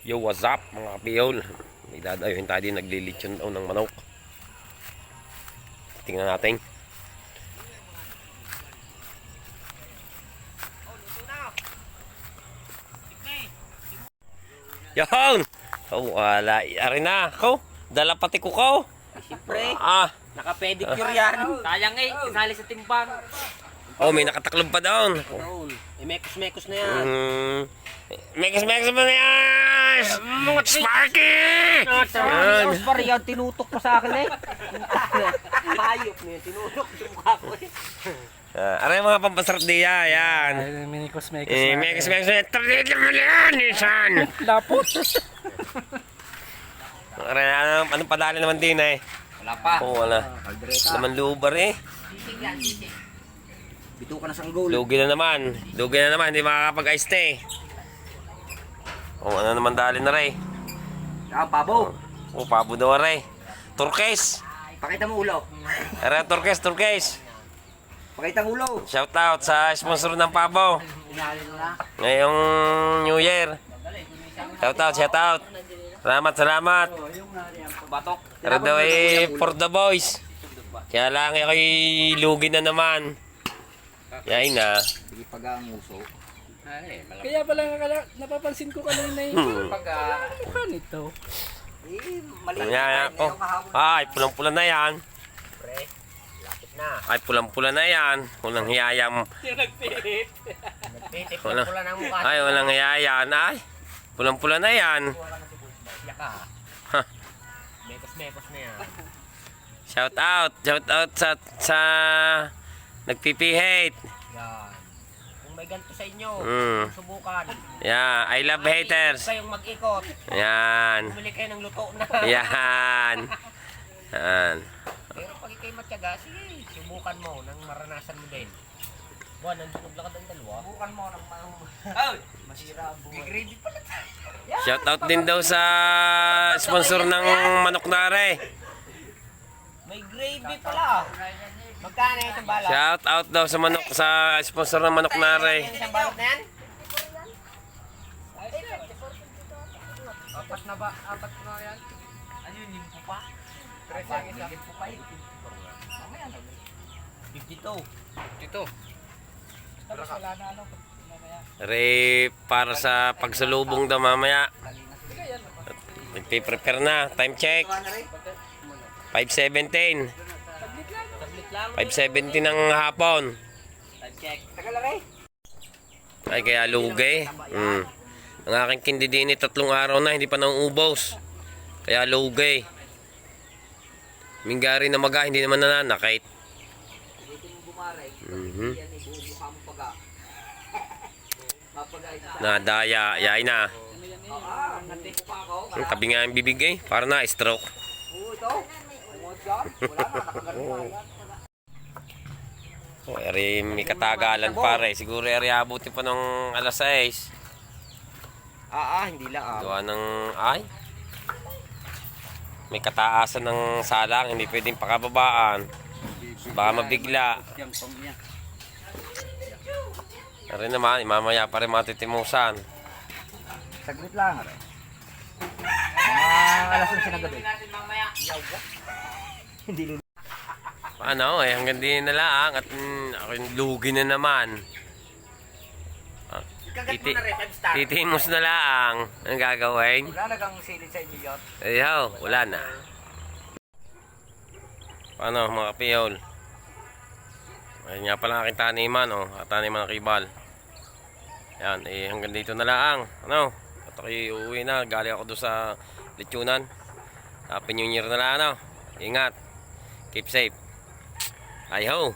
Yo, what's up mga kapiyol? May dadayuhin tayo din, naglilitsyon daw ng manok. Tingnan natin. Yan! Oh, wala. Ari na. Ko, dala pati ko ko. Siyempre, naka-pedicure yan. Sayang isali sa timbang. Oh, may nakataklob pa doon. Mekos-mekos na yan. Mekos mo na yan! Sparky! Tapos pa rin yan, tinutok pa sa akin eh. Hayop na yan, tinutok sa mukha ko eh. Aray mga pampasarap diya, yan. Mekos na. Mekos mo yan. Tarigil mo na yan, Nisan! Lapot. Aray, anong padali naman din eh. Wala pa. Oo, wala. Naman lubar eh. Bito ka na sanggol. Lugi na naman. Lugi na naman, hindi makakapag-ice tea. Oh, ano naman dali na rin. Pabo. Oh, pabo daw rin. Turquoise. Pakita mo ulo. Aray, turquoise. Pakita mo ulo. Shout out sa sponsor ng pabo. Ngayong New Year. Shout out. Salamat. Batok. Pero daw eh, for the boys. Kaya lang ako'y lugi na naman. Yain na. Sige pag ang uso. Kaya pala napapansin ko kanina yung mukha nito. Mali. Yan, oh. Ay, pulang-pula na yan. Lapit na. Ay, pulang-pula na yan. Walang hiyayam. Nagpitit. Wala. Pula ng mukha. Ay, walang hiyayan. Ay, pulang-pula na yan. Yaka. Ha. Mekos na yan. Shout out sa nagpipihate. Yan. Kung may ganito sa inyo, subukan. Yeah, I love haters. Kayong mag-ikot. Yan. Bumili kayo ng luto na. Yan. Yan. Pero pag ikay matyaga, sige, subukan mo nang maranasan mo din. Buwan, nandun lang ang dalawa. Subukan mo nang masira ang buwan. Gigreedy pala tayo. Shout out din daw sa sponsor ng manok nare. May gravy pala. Magkano yung isang balot? Shout out daw sa manok sa sponsor ng manok nare. Isang balot na yan? Apat na yan? Ano yun, limpo pa? Tres ang isa. Limpo pa yun. Mamaya na. 52. Tapos wala na ano. Re para sa pagsalubong daw mamaya. Nagpi-prepare na. Time check. 5:17. 5:17 ng hapon. Check. Tagal lang Ay kaya lugi. Ang aking kindi din 3 araw na hindi pa nauubos. Kaya lugi. Minggari na maga hindi naman nananakit. Nadaya, yay na. Ang tabi nga yung bibig eh, para na stroke. Oh, eri may katagalan pare. Siguro eri abuti pa ng alas 6. Hindi lang Gawa ng ay. May kataasan ng salang, hindi pwedeng pakababaan. Baka mabigla. Eri naman, mamaya pa rin matitimusan. Saglit lang. Alas 11 na gabi. Hindi lulu. Ano eh, hanggang din na lang at aking lugi na naman. Titimos na lang. Anong gagawin? Wala nagang silid sa inyo yun. Ayaw, wala na. Paano mga kapiyol? Ayun nga pala aking taniman, oh. Taniman ng kibal. Yan, eh hanggang dito na lang. Ano? At ako'y uuwi na. Galing ako doon sa lechonan. Happy New Year na lang, ano? Ingat. Keep safe. Ay ho.